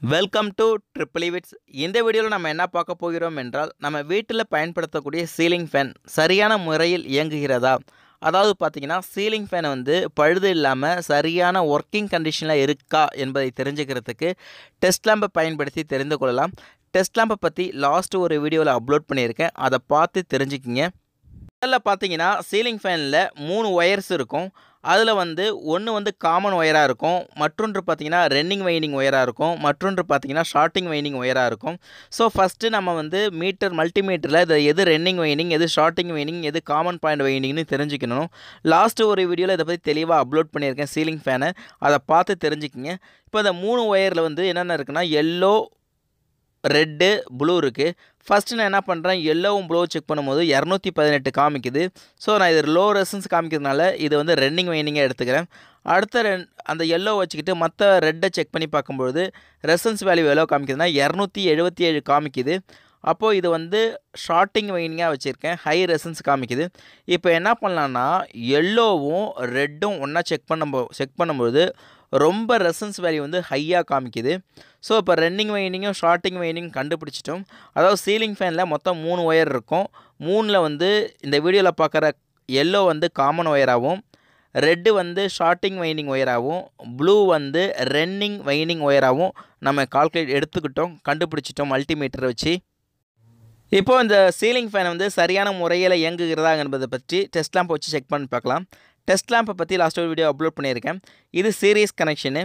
Welcome to triple விட்ஸ். இந்த வீடியோவில் நம்ம என்ன பார்க்க போகிறோம் என்றால், நம்ம வீட்டில் பயன்படுத்தக்கூடிய சீலிங் ஃபேன் சரியான முறையில் இயங்குகிறதா? அதாவது பார்த்தீங்கன்னா, சீலிங் ஃபேன் வந்து பழுது இல்லாமல் சரியான ஒர்க்கிங் கண்டிஷனில் இருக்கா என்பதை தெரிஞ்சுக்கிறதுக்கு டெஸ்ட் லேம்பை பயன்படுத்தி தெரிந்து கொள்ளலாம். டெஸ்ட் லேம்பை பற்றி லாஸ்ட் ஒரு வீடியோவில் அப்லோட் பண்ணியிருக்கேன், அதை பார்த்து தெரிஞ்சுக்கிங்க. முதல்ல பார்த்தீங்கன்னா, சீலிங் ஃபேனில் 3 ஒயர்ஸ் இருக்கும். அதில் ஒன்று காமன் ஒயராக இருக்கும், மற்றொன்று பார்த்தீங்கன்னா ரன்னிங் வைண்டிங் ஒயராக இருக்கும், மற்றொன்று பார்த்தீங்கன்னா ஷார்ட்டிங் வைண்டிங் ஒயராக இருக்கும். ஸோ ஃபஸ்ட்டு நம்ம மல்டிமீட்டரில் இது எது ரன்னிங் வைண்டிங், எது ஷார்ட்டிங் வைண்டிங், எது காமன் பாயிண்ட் வைண்டிங்னு தெரிஞ்சுக்கணும். லாஸ்ட்டு ஒரு வீடியோவில் இதை பற்றி தெளிவாக அப்லோட் பண்ணியிருக்கேன் சீலிங் ஃபேனை, அதை பார்த்து தெரிஞ்சுக்கிங்க. இப்போ இந்த 3 ஒயரில் என்னென்ன இருக்குன்னா, எல்லோ, ரெட்டு, ப்ளூ இருக்குது. ஃபஸ்ட்டு நான் என்ன பண்ணுறேன், எல்லோவும் ப்ளூவும் செக் பண்ணும்போது 218 காமிக்குது. ஸோ நான் இது லோ ரெசன்ஸ் காமிக்கிறதுனால இது ரன்னிங் வைண்டிங்காக எடுத்துக்கிறேன். அடுத்த அந்த எல்லோ வச்சுக்கிட்டு மற்ற ரெட்டை செக் பண்ணி பார்க்கும்பொழுது ரெசன்ஸ் வேல்யூ எவ்வளோ காமிக்குதுன்னா 277 காமிக்குது. அப்போது இது ஷார்ட்டிங் வைண்டிங்காக வச்சுருக்கேன், ஹை ரெசன்ஸ் காமிக்குது. இப்போ என்ன பண்ணலான்னா, எல்லோவும் ரெட்டும் ஒன்றா செக் பண்ணும்போது ரொம்ப ரெசன்ஸ் வேல்யூ ஹையாக காமிக்குது. ஸோ இப்போ ரன்னிங் வைண்டிங்கும் ஷார்ட்டிங் வைண்டிங் கண்டுபிடிச்சிட்டோம். அதாவது சீலிங் ஃபேனில் மொத்தம் 3 ஒயர் இருக்கும். 3ல் இந்த வீடியோவில் பார்க்குற எல்லோ காமன் ஒயராகவும், ரெட்டு ஷார்ட்டிங் வைண்டிங் ஒயராகவும், ப்ளூ ரன்னிங் வைண்டிங் ஒயராகவும் நம்ம கண்டுபிடிச்சிட்டோம் மல்டிமீட்டரை வச்சு. இப்போது இந்த சீலிங் ஃபேன் சரியான முறையில் இயங்குகிறதா என்பதை பற்றி டெஸ்ட் லேம்ப் வச்சு செக் பண்ணி பார்க்கலாம். டெஸ்ட் லேம்பை பற்றி லாஸ்ட் ஒரு வீடியோ அப்லோட் பண்ணியிருக்கேன். இது சீரிஸ் கனெக்ஷனு.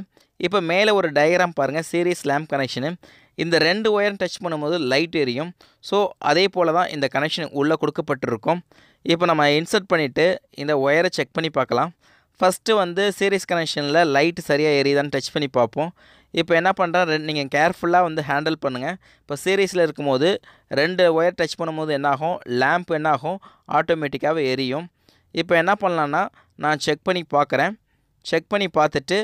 இப்போ மேலே ஒரு டயக்ராம் பாருங்கள், சீரிஸ் லேம்ப் கனெக்ஷனு. இந்த 2 ஒயரும் டச் பண்ணும்போது லைட் எரியும். ஸோ அதே போல் தான் இந்த கனெக்ஷன் உள்ளே கொடுக்கப்பட்டிருக்கும். இப்போ நம்ம இன்சர்ட் பண்ணிவிட்டு இந்த ஒயரை செக் பண்ணி பார்க்கலாம். ஃபஸ்ட்டு சீரிஸ் கனெக்ஷனில் லைட் சரியாக எரியுதான்னு டச் பண்ணி பார்ப்போம். இப்போ என்ன பண்ணுறேன், நீங்கள் கேர்ஃபுல்லாக ஹேண்டில் பண்ணுங்கள். இப்போ சீரிஸில் இருக்கும்போது 2 ஒயர் டச் பண்ணும்போது என்னாகும், லேம்ப் என்னாகும், ஆட்டோமேட்டிக்காகவே எரியும். இப்போ என்ன பண்ணலான்னா, நான் செக் பண்ணி பார்க்குறேன். செக் பண்ணி பார்த்துட்டு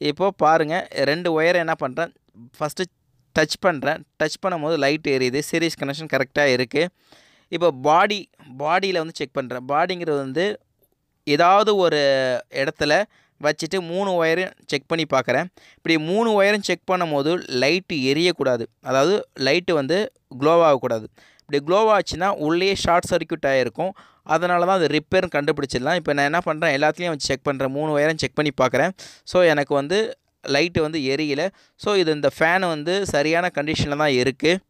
இப்போது பாருங்கள், 2 ஒயரை என்ன பண்ணுறேன், ஃபஸ்ட்டு டச் பண்ணுறேன். டச் பண்ணும்போது லைட் எரியுது, சீரிஸ் கனெக்ஷன் கரெக்டாக இருக்குது. இப்போ பாடியில் செக் பண்ணுறேன். பாடிங்கிறது ஏதாவது ஒரு இடத்துல வச்சுட்டு 3 ஒயரும் செக் பண்ணி பார்க்குறேன். இப்படி 3 ஒயரும் செக் பண்ணும்போது லைட்டு எரியக்கூடாது, அதாவது லைட்டு க்ளோவாகக்கூடாது. இப்படி க்ளோவாச்சுன்னா உள்ளே ஷார்ட் சர்க்யூட் ஆகிருக்கும். அதனால தான் அது ரிப்பேர்னு கண்டுபிடிச்சிடலாம். இப்போ நான் என்ன பண்ணுறேன், எல்லாத்துலேயும் வச்சு செக் பண்ணுறேன், 3 ஒயரும் செக் பண்ணி பார்க்குறேன். ஸோ எனக்கு லைட்டு எரியலை. ஸோ இந்த ஃபேன் சரியான கண்டிஷனில் தான் இருக்குது.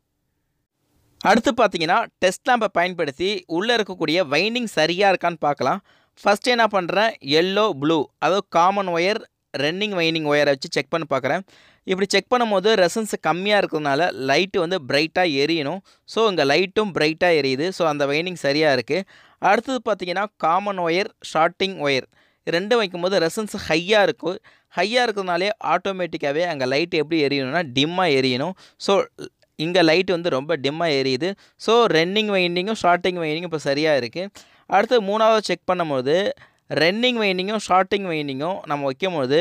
அடுத்து பார்த்தீங்கன்னா, டெஸ்ட் லேம்பை பயன்படுத்தி உள்ளே இருக்கக்கூடிய வைண்டிங் சரியாக இருக்கான்னு பார்க்கலாம். ஃபஸ்ட்டு என்ன பண்ணுறேன், எல்லோ, ப்ளூ, அதாவது காமன் ஒயர், ரன்னிங் வைண்டிங் ஒயரை வச்சு செக் பண்ணி பார்க்குறேன். இப்படி செக் பண்ணும்போது ரெசன்ஸ் கம்மியாக இருக்கிறதுனால லைட்டு பிரைட்டாக எரியணும். ஸோ இங்கே லைட்டும் பிரைட்டாக எரியுது. ஸோ அந்த வைண்டிங் சரியாக இருக்குது. அடுத்தது பார்த்தீங்கன்னா, காமன் ஒயர், ஷார்ட்டிங் ஒயர் ரெண்டும் வைக்கும்போது ரெசன்ஸ் ஹையாக இருக்கும். ஹையாக இருக்கிறதுனாலே ஆட்டோமேட்டிக்காகவே அங்கே லைட்டு எப்படி எரியணும்னா டிம்மாக எரியணும். ஸோ இங்கே லைட்டு ரொம்ப டிம்மாக எரியுது. ஸோ ரன்னிங் வைண்டிங்கும் ஷார்ட்டிங் வைண்டிங்கும் இப்போ சரியாக இருக்குது. அடுத்து 3வது செக் பண்ணும்போது ரன்னிங் வைண்டிங்கும் ஷார்ட்டிங் வைண்டிங்கும் நம்ம வைக்கும்போது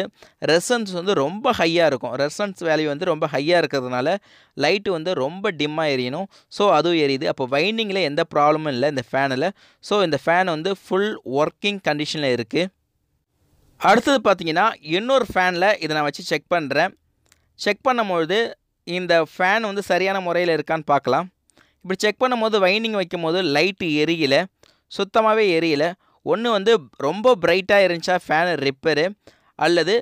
ரெசன்ஸ் ரொம்ப ஹையாக இருக்கும். ரெசன்ஸ் வேல்யூ ரொம்ப ஹையாக இருக்கிறதுனால லைட்டு ரொம்ப டிம்மாக எரியணும். ஸோ அதுவும் எரியுது. அப்போ வைண்டிங்கில் எந்த ப்ராப்ளமும் இல்லை இந்த ஃபேனில். ஸோ இந்த ஃபேன் ஃபுல் ஒர்க்கிங் கண்டிஷனில் இருக்குது. அடுத்தது பார்த்தீங்கன்னா, இன்னொரு ஃபேனில் இதை நான் வச்சு செக் பண்ணுறேன். செக் பண்ணும்பொழுது இந்த ஃபேன் சரியான முறையில் இருக்கான்னு பார்க்கலாம். இப்படி செக் பண்ணும்போது வைண்டிங் வைக்கும்போது லைட்டு எரியலை, சுத்தமாகவே எரியலை. ஒன்று ரொம்ப பிரைட்டாக இருந்துச்சா ஃபேனு ரிப்பேரு, அல்லது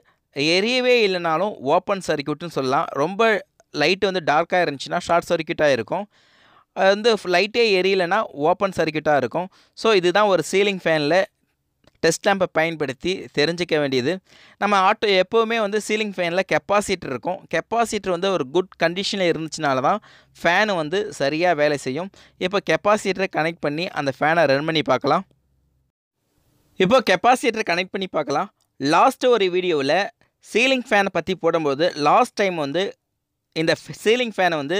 எரியவே இல்லைனாலும் ஓப்பன் சர்க்யூட்னு சொல்லலாம். ரொம்ப லைட்டு டார்க்காக இருந்துச்சுன்னா ஷார்ட் சர்க்யூட்டாக இருக்கும். அது லைட்டே எரியலைன்னா ஓப்பன் சர்க்யூட்டாக இருக்கும். ஸோ இதுதான் ஒரு சீலிங் ஃபேனில் டெஸ்ட் லேம்பை பயன்படுத்தி தெரிஞ்சிக்க வேண்டியது. நம்ம எப்போவுமே சீலிங் ஃபேனில் கெப்பாசிட்டர் இருக்கும். கெப்பாசிட்டர் ஒரு குட் கண்டிஷனில் இருந்துச்சுனால தான் ஃபேனு சரியாக வேலை செய்யும். இப்போ கெப்பாசிட்டரை கனெக்ட் பண்ணி அந்த ஃபேனை ரன் பண்ணி பார்க்கலாம். இப்போ கெப்பாசிட்டரை கனெக்ட் பண்ணி பார்க்கலாம். லாஸ்ட்டு ஒரு வீடியோவில் சீலிங் ஃபேனை பற்றி போடும்போது லாஸ்ட் டைம் இந்த சீலிங் ஃபேனை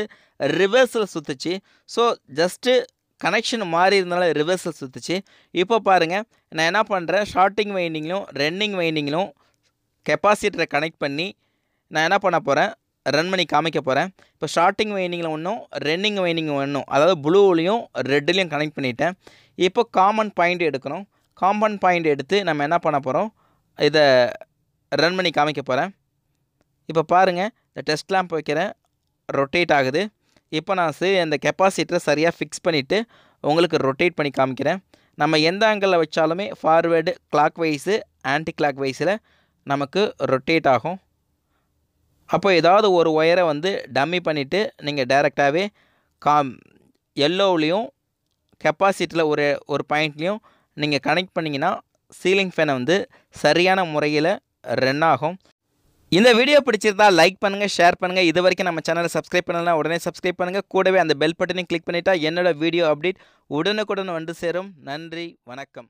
ரிவர்ஸில் சுற்றுச்சு. ஸோ ஜஸ்ட்டு கனெக்ஷன் மாறி இருந்தாலும் ரிவர்ஸில் சுற்றுச்சு. இப்போ பாருங்கள், நான் என்ன பண்ணுறேன், ஷார்ட்டிங் வைண்டிங்லும் ரன்னிங் வைண்டிங்லும் கெப்பாசிட்டரை கனெக்ட் பண்ணி நான் என்ன பண்ண போகிறேன், ரன் பண்ணி காமிக்க போகிறேன். இப்போ ஷார்ட்டிங் வைண்டிங்கில் ஒன்றும், ரன்னிங் வைண்டிங் ஒன்றும், அதாவது ப்ளூவிலையும் ரெட்லேயும் கனெக்ட் பண்ணிட்டேன். இப்போ காமன் பாயிண்ட் எடுக்கணும். காமன் பாயிண்ட் எடுத்து நம்ம என்ன பண்ண போகிறோம், இதை ரன் பண்ணி காமிக்க போகிறேன். இப்போ பாருங்கள், இந்த டெஸ்ட் லேம்ப் வைக்கிறேன், ரொட்டேட் ஆகுது. இப்போ நான் இந்த கெப்பாசிட்டரை சரியாக ஃபிக்ஸ் பண்ணிவிட்டு உங்களுக்கு ரொட்டேட் பண்ணி காமிக்கிறேன். நம்ம எந்த ஆங்கிளில் வச்சாலுமே forward clockwise anti clock வைஸில் நமக்கு ரொட்டேட் ஆகும். அப்போ ஏதாவது ஒரு ஒயரை டம்மி பண்ணிவிட்டு நீங்கள் டைரெக்டாகவே எல்லோவிலையும் கெப்பாசிட்டியில் ஒரு பாயிண்ட்லேயும் நீங்கள் கனெக்ட் பண்ணிங்கன்னா சீலிங் ஃபேனை சரியான முறையில் ரன் ஆகும். இந்த வீடியோ பிடிச்சிருந்தா லைக் பண்ணுங்கள், ஷேர் பண்ணுங்கள். இது வரைக்கும் நம்ம சேனலை சப்ஸ்கிரைப் பண்ணலாம், உடனே சப்ஸ்கிரைப் பண்ணுங்கள். கூடவே அந்த பெல் பட்டனையும் கிளிக் பண்ணிட்டா என்னோட வீடியோ அப்டேட் உடனுக்குடன் வந்து சேரும். நன்றி, வணக்கம்.